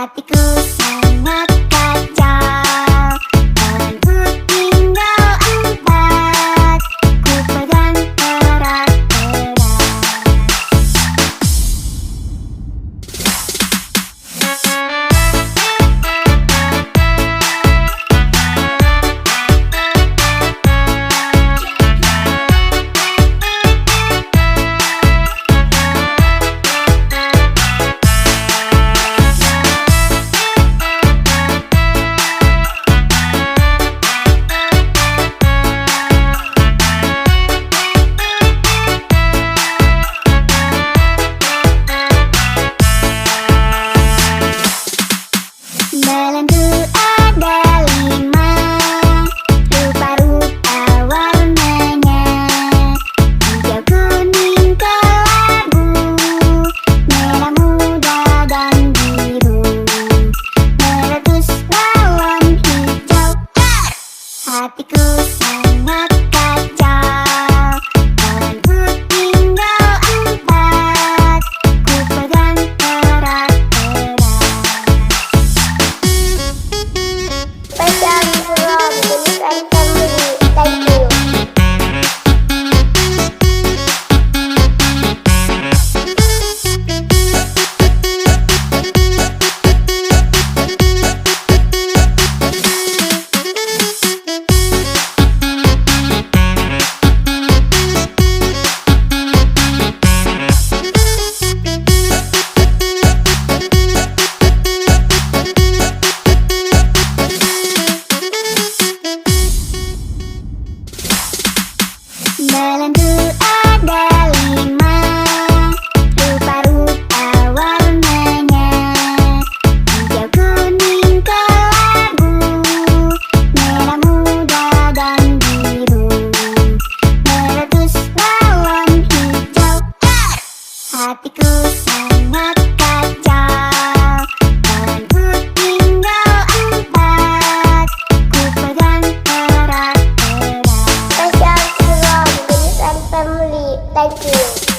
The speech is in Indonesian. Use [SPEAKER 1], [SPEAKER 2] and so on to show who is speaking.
[SPEAKER 1] Hatiku sangat kacau, tanganku tinggal empat, ku pegang erat-erat. Dalamku ada 5, rupa-rupa warnanya, hijau, kuning, kelabu, merah muda dan biru. Meletus balon hijau, hatiku sangat kacau, tanganku tinggal empat, ku pegang erat-erat.
[SPEAKER 2] Pegang from Jenis and Family. Thank you.
[SPEAKER 1] Dalamku ada 5, rupa-rupa warnanya, hijau, kuning, kelabu, merah muda dan biru. Meletus balon hijau, hatiku sangat kacau, tanganku tinggal empat, ku pegang erat-erat.
[SPEAKER 2] Pegang from Jenis and Family. Thank you.